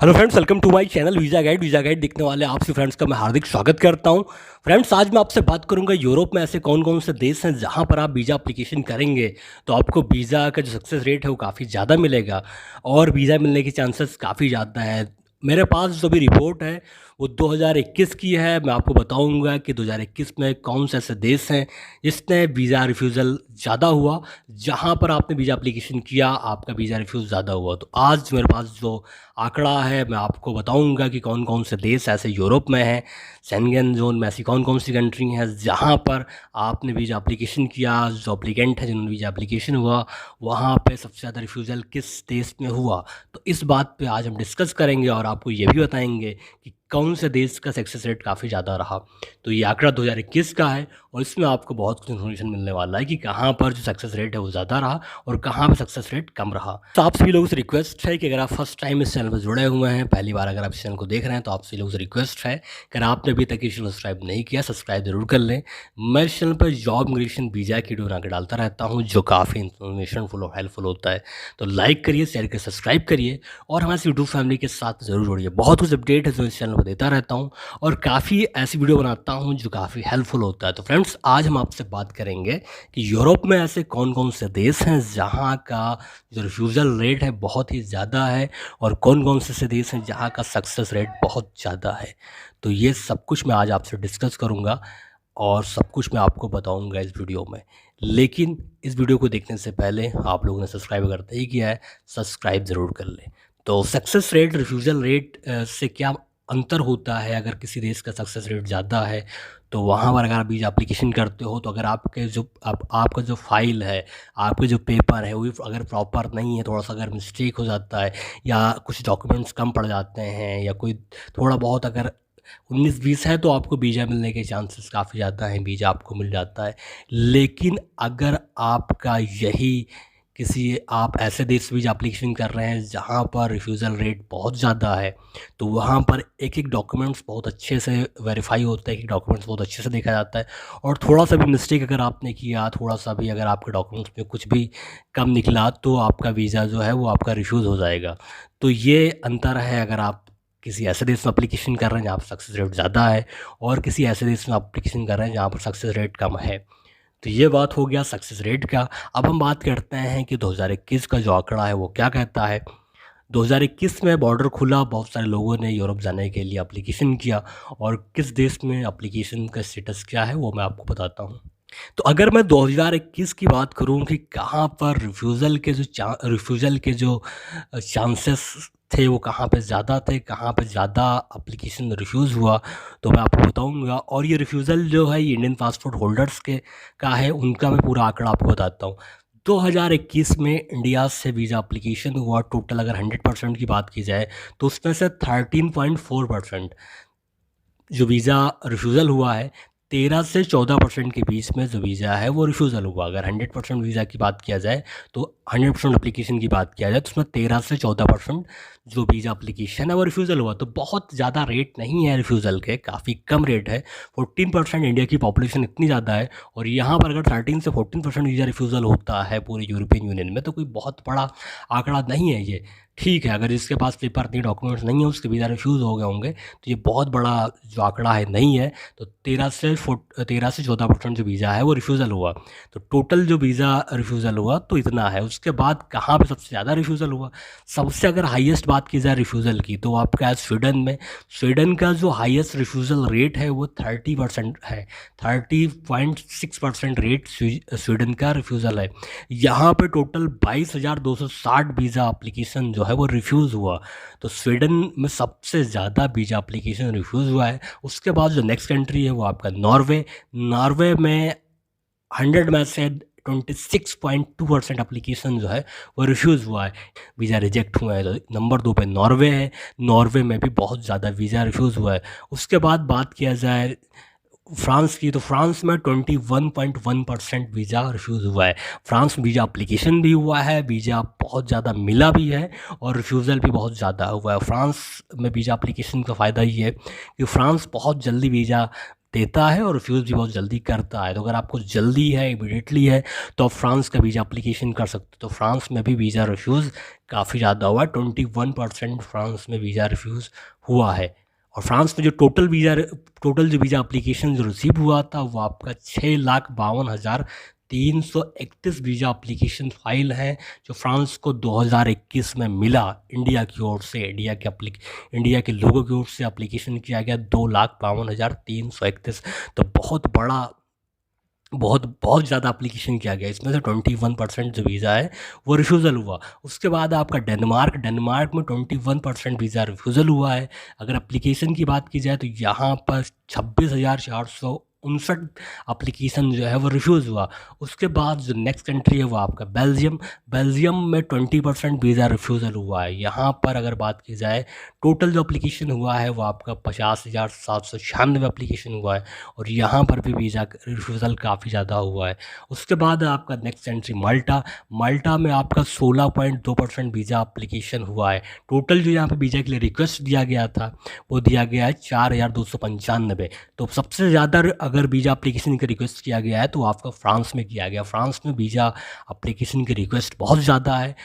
Hello friends, welcome to my channel visa guide देखने वाले आप सभी फ्रेंड्स का मैं हार्दिक स्वागत करता हूं। फ्रेंड्स, आज मैं आपसे बात करूंगा यूरोप में ऐसे कौन कौन से देश हैं जहां पर आप वीज़ा एप्लीकेशन करेंगे तो आपको वीज़ा का जो सक्सेस रेट है वो काफ़ी ज़्यादा मिलेगा और वीज़ा मिलने के चांसेस काफ़ी ज़्यादा है। मेरे पास जो भी रिपोर्ट है वो 2021 की है। मैं आपको बताऊंगा कि 2021 में कौन से ऐसे देश हैं जिसने वीज़ा रिफ्यूज़ल ज़्यादा हुआ, जहां पर आपने वीज़ा एप्लीकेशन किया आपका वीज़ा रिफ्यूज़ ज़्यादा हुआ। तो आज मेरे पास जो आंकड़ा है मैं आपको बताऊंगा कि कौन कौन से देश ऐसे यूरोप में हैं, शेंगेन जोन में ऐसी कौन कौन सी कंट्री हैं जहां पर आपने वीज़ा एप्लीकेशन किया, जो एप्लीकेंट है जिन्होंने वीज़ा एप्लीकेशन हुआ वहां पे सबसे ज़्यादा रिफ्यूज़ल किस देश में हुआ। तो इस बात पे आज हम डिस्कस करेंगे और आपको ये भी बताएंगे कि कौन से देश का सक्सेस रेट काफ़ी ज़्यादा रहा। तो ये आंकड़ा 2021 का है और इसमें आपको बहुत कुछ इन्फॉर्मेशन मिलने वाला है कि कहाँ पर जो सक्सेस रेट है वो ज़्यादा रहा और कहाँ पे सक्सेस रेट कम रहा। तो आप सभी लोगों से रिक्वेस्ट है कि अगर आप फर्स्ट टाइम इस चैनल पर जुड़े हुए हैं, पहली बार अगर आप इस चैनल को देख रहे हैं, तो आप सभी लोगों से रिक्वेस्ट है कि अगर आपने अभी तक इस चैनल सब्सक्राइब नहीं किया, सब्सक्राइब जरूर कर लें। मैं इस चैनल पर जॉब इमिग्रेशन वीज़ा की वीडियो बना के डालता रहता हूँ जो काफ़ी इन्फॉर्मेशनफुल और हेल्पफुल होता है। तो लाइक करिए, शेयर करिए, सब्सक्राइब करिए और हमारे यूट्यूब फैमिली के साथ ज़रूर जुड़िए। बहुत कुछ अपडेट है जो इस चैनल पर देता रहता हूँ और काफ़ी ऐसी वीडियो बनाता हूँ जो काफ़ी हेल्पफुल होता है। तो फ्रेंड्स, आज हम आपसे बात करेंगे कि यूरोप में ऐसे कौन कौन से देश हैं जहाँ का जो रिफ्यूज़ल रेट है बहुत ही ज़्यादा है और कौन कौन से ऐसे देश हैं जहाँ का सक्सेस रेट बहुत ज़्यादा है। तो ये सब कुछ मैं आज आपसे डिस्कस करूँगा और सब कुछ मैं आपको बताऊँगा इस वीडियो में। लेकिन इस वीडियो को देखने से पहले आप लोगों ने सब्सक्राइब अगर नहीं किया है, सब्सक्राइब ज़रूर कर लें। तो सक्सेस रेट रिफ्यूज़ल रेट से क्या अंतर होता है? अगर किसी देश का सक्सेस रेट ज़्यादा है तो वहाँ पर अगर आप वीज़ा एप्लीकेशन करते हो तो अगर आपके जो आपका जो फाइल है, आपके जो पेपर है वो अगर प्रॉपर नहीं है, थोड़ा सा अगर मिस्टेक हो जाता है या कुछ डॉक्यूमेंट्स कम पड़ जाते हैं या कोई थोड़ा बहुत अगर 19-20 है तो आपको वीज़ा मिलने के चांसेस काफ़ी ज़्यादा हैं, वीज़ा आपको मिल जाता है। लेकिन अगर आपका यही किसी आप ऐसे देश वीज़ा एप्लीकेशन कर रहे हैं जहाँ पर रिफ्यूज़ल रेट बहुत ज़्यादा है, तो वहाँ पर एक-एक डॉक्यूमेंट्स बहुत अच्छे से वेरीफ़ाई होता है, एक-एक डॉक्यूमेंट्स बहुत अच्छे से देखा जाता है और थोड़ा-सा भी मिस्टेक अगर आपने किया, थोड़ा-सा भी अगर आपके डॉक्यूमेंट्स में कुछ भी कम निकला, तो आपका वीज़ा जो है वो आपका रिफ्यूज़ हो जाएगा। तो ये अंतर है अगर आप किसी ऐसे देश में एप्लीकेशन कर रहे हैं जहाँ पर सक्सेस रेट ज़्यादा है और किसी ऐसे देश में एप्लीकेशन कर रहे हैं जहाँ पर सक्सेस रेट कम है। तो ये बात हो गया सक्सेस रेट का। अब हम बात करते हैं कि 2021 का जो आंकड़ा है वो क्या कहता है। 2021 में बॉर्डर खुला, बहुत सारे लोगों ने यूरोप जाने के लिए एप्लीकेशन किया और किस देश में एप्लीकेशन का स्टेटस क्या है वो मैं आपको बताता हूँ। तो अगर मैं 2021 की बात करूँ कि कहाँ पर रिफ्यूज़ल के जो चांसेस थे वो कहाँ पे ज़्यादा थे, कहाँ पे ज़्यादा एप्लीकेशन रिफ्यूज़ हुआ, तो मैं आपको बताऊँगा। और ये रिफ्यूज़ल जो है ये इंडियन पासपोर्ट होल्डर्स के का है, उनका मैं पूरा आंकड़ा आपको बताता हूँ। 2021 में इंडिया से वीज़ा एप्लीकेशन हुआ टोटल, अगर 100% की बात की जाए तो उसमें से 13.4% जो वीज़ा रिफ्यूज़ल हुआ है, 13 से 14% के बीच में जो वीज़ा है वो रिफ्यूज़ल हुआ। अगर 100% वीज़ा की बात किया जाए, तो 100% एप्लीकेशन की बात किया जाए तो उसमें 13 से 14% जो वीज़ा एप्लीकेशन है वो रिफ्यूज़ल हुआ। तो बहुत ज़्यादा रेट नहीं है रिफ्यूज़ल के, काफ़ी कम रेट है। 14%, इंडिया की पॉपुलेशन इतनी ज़्यादा है और यहाँ पर अगर 13 से 14% वीज़ा रिफ्यूज़ल होता है पूरे यूरोपियन यूनियन में, तो कोई बहुत बड़ा आंकड़ा नहीं है ये। ठीक है, अगर जिसके पास पेपर नहीं, डॉक्यूमेंट्स नहीं है, उसके वीज़ा रिफ्यूज़ हो गए होंगे, तो ये बहुत बड़ा जो आंकड़ा है नहीं है। तो 13 से 14% जो वीज़ा है वो रिफ्यूज़ल हुआ। तो टोटल जो वीज़ा रिफ्यूज़ल हुआ तो इतना है। उसके बाद कहाँ पे सबसे ज़्यादा रिफ्यूज़ल हुआ? सबसे अगर हाईएस्ट बात की जाए रिफ्यूज़ल की तो आपका है स्वीडन में। स्वीडन का जो हाईएस्ट रिफ्यूज़ल रेट है वो 30% है। 30.6% रेट स्वीडन का रिफ्यूज़ल है। यहाँ पे टोटल 22,260 वीज़ा एप्लीकेशन जो है वो रिफ्यूज़ हुआ। तो स्वीडन में सबसे ज़्यादा वीज़ा एप्लीकेशन रिफ्यूज़ हुआ है। उसके बाद जो नेक्स्ट कंट्री है वो आपका नॉर्वे। नॉर्वे में 100 में से 26.2% एप्लीकेशन जो है वो रिफ्यूज़ हुआ है, वीज़ा रिजेक्ट हुआ है। तो नंबर 2 पे नॉर्वे है। नॉर्वे में भी बहुत ज़्यादा वीज़ा रिफ्यूज़ हुआ है। उसके बाद बात किया जाए फ्रांस की, तो फ्रांस में 21.1% वीज़ा रिफ्यूज़ हुआ है। फ्रांस में वीज़ा एप्लीकेशन भी हुआ है, वीज़ा बहुत ज़्यादा मिला भी है और रिफ्यूज़ल भी बहुत ज़्यादा हुआ है। फ्रांस में वीज़ा एप्लीकेशन का फ़ायदा ये है कि फ्रांस बहुत जल्दी वीज़ा देता है और रिफ्यूज़ भी बहुत जल्दी करता है। तो अगर आपको जल्दी है, इमीडिएटली है, तो आप फ्रांस का वीज़ा एप्लीकेशन कर सकते हो। तो फ्रांस में भी वीज़ा रिफ्यूज़ काफ़ी ज़्यादा हुआ है, 21% फ्रांस में वीज़ा रिफ्यूज़ हुआ है। और फ्रांस में जो टोटल जो वीज़ा एप्लीकेशन जो रिसीव हुआ था वो आपका 6,52,331 वीज़ा एप्लीकेशन फाइल हैं जो फ्रांस को 2021 में मिला इंडिया की ओर से। इंडिया के लोगों की ओर से एप्लीकेशन किया गया 2,52,331। तो बहुत बहुत ज़्यादा एप्लीकेशन किया गया। इसमें से 21% जो वीज़ा है वो रिफ्यूज़ल हुआ। उसके बाद आपका डेनमार्क में 21% वीज़ा रिफ्यूज़ल हुआ है। अगर एप्लीकेशन की बात की जाए तो यहाँ पर 26,459 एप्लीकेशन जो है वो रिफ्यूज़ हुआ। उसके बाद जो नेक्स्ट कंट्री है वो आपका बेल्जियम में 20% वीज़ा रिफ्यूज़ल हुआ है। यहाँ पर अगर बात की जाए टोटल जो एप्लीकेशन हुआ है वो आपका 50,796 एप्लीकेशन हुआ है और यहाँ पर भी वीज़ा रिफ्यूज़ल काफ़ी ज़्यादा हुआ है। उसके बाद आपका नेक्स्ट कंट्री माल्टा में आपका 16.2% वीज़ा एप्लीकेशन हुआ है। टोटल जो यहाँ पे वीज़ा के लिए रिक्वेस्ट दिया गया था वो दिया गया है 4,295। तो सबसे ज़्यादा अगर वीज़ा एप्लीकेशन की रिक्वेस्ट किया गया है तो आपका फ्रांस में किया गया। फ्रांस में वीज़ा एप्लीकेशन की रिक्वेस्ट बहुत ज़्यादा है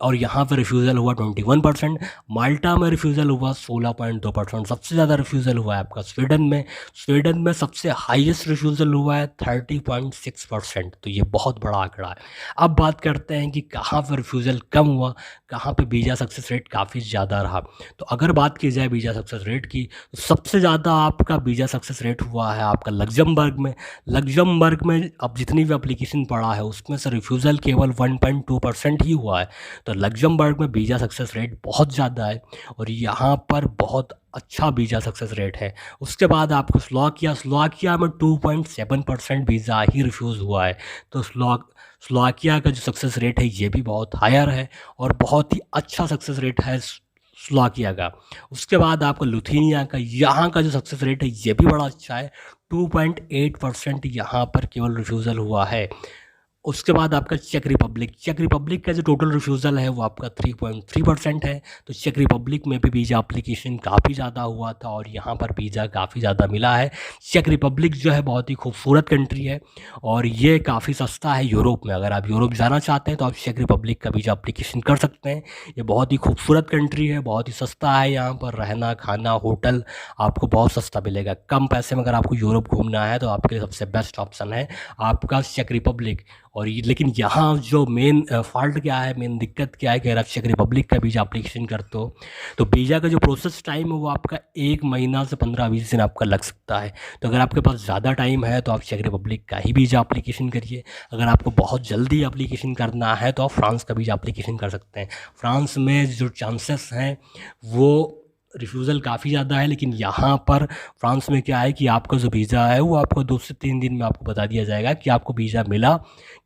और यहाँ पर रिफ्यूज़ल हुआ 21%। माल्टा में रिफ्यूज़ल हुआ 16.2%। सबसे ज़्यादा रिफ्यूज़ल हुआ है आपका स्वीडन में सबसे हाईएस्ट रिफ्यूज़ल हुआ है 30.6%। तो ये बहुत बड़ा आंकड़ा है। अब बात करते हैं कि कहाँ पर रिफ्यूज़ल कम हुआ, कहाँ पे वीज़ा सक्सेस रेट काफ़ी ज़्यादा रहा। तो अगर बात की जाए वीज़ा सक्सेस रेट की तो सबसे ज़्यादा आपका वीज़ा सक्सेस रेट हुआ है आपका लग्जमबर्ग में अब जितनी भी एप्लीकेशन पड़ा है उसमें से रिफ्यूज़ल केवल 1.2% ही हुआ है। तो लग्जमबर्ग में वीज़ा सक्सेस रेट बहुत ज़्यादा है और यहाँ पर बहुत अच्छा वीज़ा सक्सेस रेट है। उसके बाद आपको स्लोवाकिया में 2.7% वीज़ा ही रिफ्यूज़ हुआ है। तो स्लोवाकिया का जो सक्सेस रेट है ये भी बहुत हायर है और बहुत ही अच्छा सक्सेस रेट है स्लोवाकिया का। उसके बाद आपको लुथेनिया का यहाँ का जो सक्सेस रेट है ये भी बड़ा अच्छा है, 2.8% यहाँ पर केवल रिफ्यूज़ल हुआ है। उसके बाद आपका चेक रिपब्लिक का जो टोटल रिफ्यूज़ल है वो आपका 3.3% है। तो चेक रिपब्लिक में भी वीज़ा एप्लीकेशन काफ़ी ज़्यादा हुआ था और यहाँ पर वीज़ा काफ़ी ज़्यादा मिला है। चेक रिपब्लिक जो है बहुत ही खूबसूरत कंट्री है और ये काफ़ी सस्ता है यूरोप में। अगर आप यूरोप जाना चाहते हैं तो आप चेक रिपब्लिक का वीज़ा एप्लीकेशन कर सकते हैं। ये बहुत ही खूबसूरत कंट्री है, बहुत ही सस्ता है। यहाँ पर रहना खाना होटल आपको बहुत सस्ता मिलेगा। कम पैसे में अगर आपको यूरोप घूमना है तो आपके लिए सबसे बेस्ट ऑप्शन है आपका चेक रिपब्लिक। और लेकिन यहाँ जो मेन फॉल्ट क्या है, मेन दिक्कत क्या है कि अगर आप चेक रिपब्लिक का वीज़ा एप्लीकेशन करते हो तो वीज़ा का जो प्रोसेस टाइम है वो आपका 1 महीना से 15-20 दिन आपका लग सकता है। तो अगर आपके पास ज़्यादा टाइम है तो आप चेक रिपब्लिक का ही वीज़ा एप्लीकेशन करिए। अगर आपको बहुत जल्दी एप्लीकेशन करना है तो आप फ्रांस का वीज़ा एप्लीकेशन कर सकते हैं। फ्रांस में जो चांसेस हैं वो रिफ्यूज़ल काफ़ी ज़्यादा है, लेकिन यहाँ पर फ्रांस में क्या है कि आपका जो वीज़ा है वो आपको 2 से 3 दिन में आपको बता दिया जाएगा कि आपको वीज़ा मिला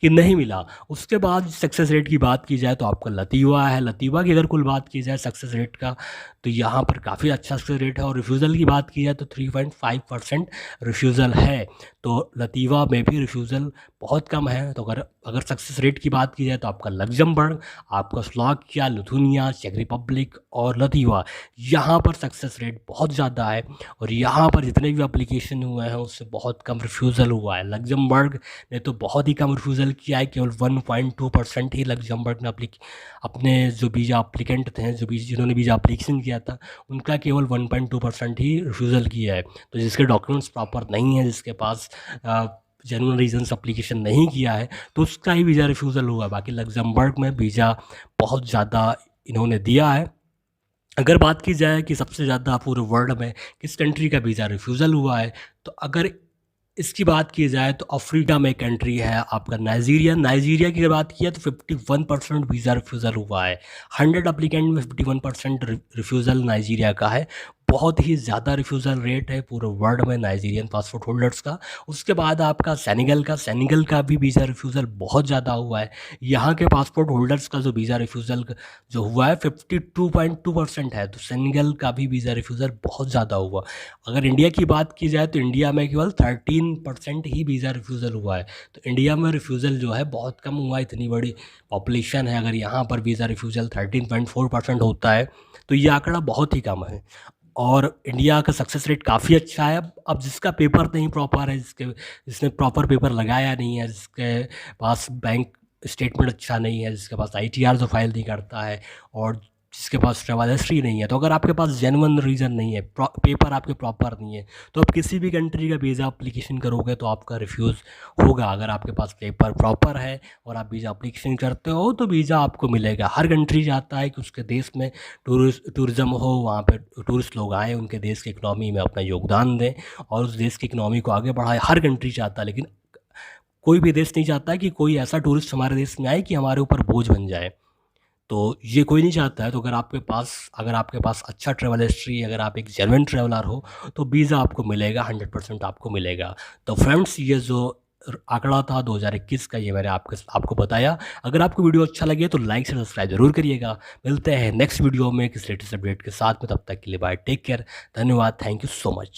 कि नहीं मिला। उसके बाद सक्सेस रेट की बात की जाए तो आपका लतीवा की अगर कुल बात की जाए सक्सेस रेट का तो यहाँ पर काफ़ी अच्छा सक्सेस रेट है और रिफ्यूज़ल की बात की जाए तो 3.5% रिफ्यूज़ल है। तो लतीवा में भी रिफ्यूज़ल बहुत कम है। तो अगर सक्सेस रेट की बात की जाए तो आपका लग्जमबर्ग, आपका स्लोवाकिया, लिथुआनिया, चेक रिपब्लिक और लतीवा, यहाँ पर सक्सेस रेट बहुत ज़्यादा है और यहाँ पर जितने भी एप्लीकेशन हुए हैं उससे बहुत कम रिफ्यूज़ल हुआ है। लग्जमबर्ग ने तो बहुत ही कम रिफ्यूज़ल किया है, केवल 1.2% ही लग्जमबर्ग ने अपने जो वीज़ा एप्लीकेंट थे, जिन्होंने वीज़ा एप्लीकेशन किया था उनका केवल 1.2% ही रिफ्यूज़ल किया है। तो जिसके डॉक्यूमेंट्स प्रॉपर नहीं है, जिसके पास जेन्युइन रीजंस एप्लीकेशन नहीं किया है तो उसका ही वीज़ा रिफ्यूज़ल हुआ। बाकी लग्जमबर्ग में वीज़ा बहुत ज़्यादा इन्होंने दिया है। अगर बात की जाए कि सबसे ज़्यादा पूरे वर्ल्ड में किस कंट्री का वीज़ा रिफ्यूज़ल हुआ है तो अगर इसकी बात की जाए तो अफ्रीका में एक कंट्री है आपका नाइजीरिया की अगर बात की है तो 51% वीज़ा रिफ्यूज़ल हुआ है। 100 एप्लीकेंट में 51% रिफ्यूज़ल नाइजीरिया का है। बहुत ही ज़्यादा रिफ्यूज़ल रेट है पूरे वर्ल्ड में नाइजीरियन पासपोर्ट होल्डर्स का। उसके बाद आपका सेनेगल का भी वीज़ा रिफ्यूज़ल बहुत ज़्यादा हुआ है। यहाँ के पासपोर्ट होल्डर्स का जो वीज़ा रिफ्यूज़ल जो हुआ है 52.2% है। तो सेनेगल का भी वीज़ा रिफ्यूज़ल बहुत ज़्यादा हुआ। अगर इंडिया की बात की जाए तो इंडिया में केवल 13% ही वीज़ा रिफ्यूज़ल हुआ है। तो इंडिया में रिफ्यूज़ल जो है बहुत कम हुआ है, इतनी बड़ी पॉपुलेशन है। अगर यहाँ पर वीज़ा रिफ्यूज़ल 13.4% होता है तो ये आंकड़ा बहुत ही कम है। और इंडिया का सक्सेस रेट काफ़ी अच्छा है। अब जिसका पेपर नहीं प्रॉपर है, जिसने प्रॉपर पेपर लगाया नहीं है, जिसके पास बैंक स्टेटमेंट अच्छा नहीं है, जिसके पास आईटीआर जो फाइल नहीं करता है, और जिसके पास ट्रैवल हिस्ट्री नहीं है, तो अगर आपके पास जेन्युइन रीज़न नहीं है, पेपर आपके प्रॉपर नहीं है, तो आप किसी भी कंट्री का वीज़ा एप्लीकेशन करोगे तो आपका रिफ्यूज़ होगा। अगर आपके पास पेपर प्रॉपर है और आप वीज़ा एप्लीकेशन करते हो तो वीज़ा आपको मिलेगा। हर कंट्री चाहता है कि उसके देश में टूरिज़्म हो, वहाँ पे टूरिस्ट लोग आएँ, उनके देश की इकनॉमी में अपना योगदान दें और उस देश की इकनॉमी को आगे बढ़ाएँ। हर कंट्री चाहता है, लेकिन कोई भी देश नहीं चाहता है कि कोई ऐसा टूरिस्ट हमारे देश में आए कि हमारे ऊपर बोझ बन जाए। तो ये कोई नहीं चाहता है। तो अगर आपके पास अच्छा ट्रैवल हिस्ट्री, अगर आप एक जेन्युइन ट्रैवलर हो, तो वीज़ा आपको मिलेगा, 100% आपको मिलेगा। तो फ्रेंड्स, ये जो आंकड़ा था 2021 का, ये मैंने आपको बताया। अगर आपको वीडियो अच्छा लगे तो लाइक से सब्सक्राइब ज़रूर करिएगा। मिलते हैं नेक्स्ट वीडियो में किसी लेटेस्ट अपडेट के साथ में, तब तक के लिए बाय, टेक केयर, धन्यवाद, थैंक यू सो मच।